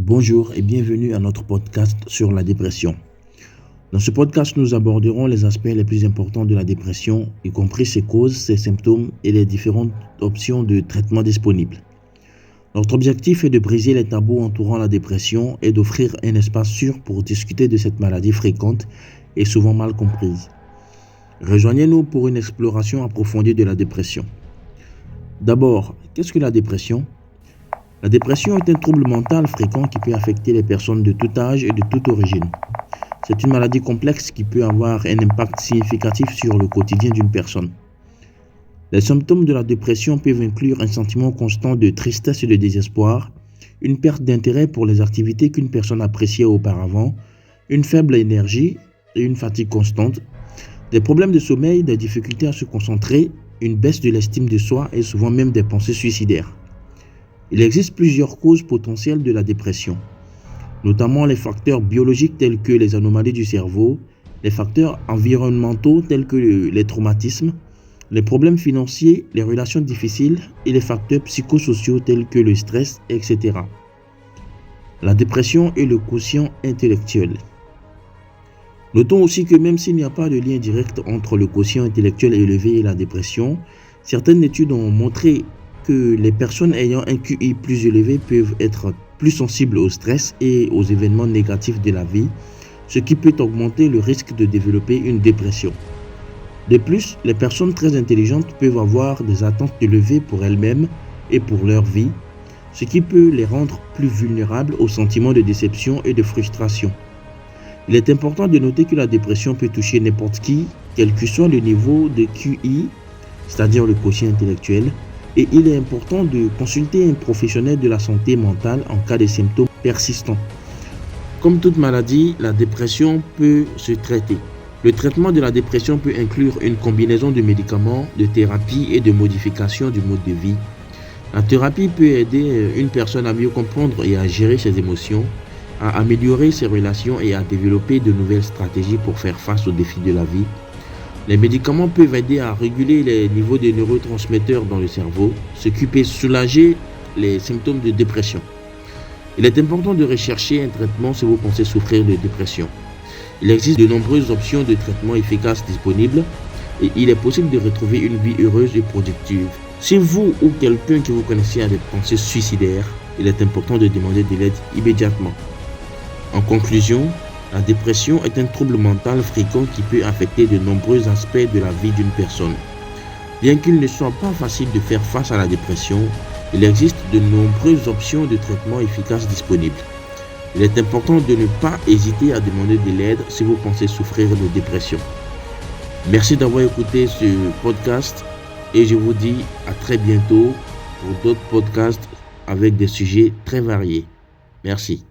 Bonjour et bienvenue à notre podcast sur la dépression. Dans ce podcast, nous aborderons les aspects les plus importants de la dépression, y compris ses causes, ses symptômes et les différentes options de traitement disponibles. Notre objectif est de briser les tabous entourant la dépression et d'offrir un espace sûr pour discuter de cette maladie fréquente et souvent mal comprise. Rejoignez-nous pour une exploration approfondie de la dépression. D'abord, qu'est-ce que la dépression ? La dépression est un trouble mental fréquent qui peut affecter les personnes de tout âge et de toute origine. C'est une maladie complexe qui peut avoir un impact significatif sur le quotidien d'une personne. Les symptômes de la dépression peuvent inclure un sentiment constant de tristesse et de désespoir, une perte d'intérêt pour les activités qu'une personne appréciait auparavant, une faible énergie et une fatigue constante, des problèmes de sommeil, des difficultés à se concentrer, une baisse de l'estime de soi et souvent même des pensées suicidaires. Il existe plusieurs causes potentielles de la dépression, notamment les facteurs biologiques tels que les anomalies du cerveau, les facteurs environnementaux tels que les traumatismes, les problèmes financiers, les relations difficiles et les facteurs psychosociaux tels que le stress, etc. La dépression et le quotient intellectuel. Notons aussi que même s'il n'y a pas de lien direct entre le quotient intellectuel élevé et la dépression, certaines études ont montré que les personnes ayant un QI plus élevé peuvent être plus sensibles au stress et aux événements négatifs de la vie, ce qui peut augmenter le risque de développer une dépression. De plus, les personnes très intelligentes peuvent avoir des attentes élevées pour elles-mêmes et pour leur vie, ce qui peut les rendre plus vulnérables aux sentiments de déception et de frustration. Il est important de noter que la dépression peut toucher n'importe qui, quel que soit le niveau de QI, c'est-à-dire le quotient intellectuel, et il est important de consulter un professionnel de la santé mentale en cas de symptômes persistants. Comme toute maladie, la dépression peut se traiter. Le traitement de la dépression peut inclure une combinaison de médicaments, de thérapies et de modifications du mode de vie. La thérapie peut aider une personne à mieux comprendre et à gérer ses émotions, à améliorer ses relations et à développer de nouvelles stratégies pour faire face aux défis de la vie. Les médicaments peuvent aider à réguler les niveaux de neurotransmetteurs dans le cerveau, ce qui peut soulager les symptômes de dépression. Il est important de rechercher un traitement si vous pensez souffrir de dépression. Il existe de nombreuses options de traitement efficaces disponibles et il est possible de retrouver une vie heureuse et productive. Si vous ou quelqu'un que vous connaissez a des pensées suicidaires, il est important de demander de l'aide immédiatement. En conclusion, la dépression est un trouble mental fréquent qui peut affecter de nombreux aspects de la vie d'une personne. Bien qu'il ne soit pas facile de faire face à la dépression, il existe de nombreuses options de traitement efficaces disponibles. Il est important de ne pas hésiter à demander de l'aide si vous pensez souffrir de dépression. Merci d'avoir écouté ce podcast et je vous dis à très bientôt pour d'autres podcasts avec des sujets très variés. Merci.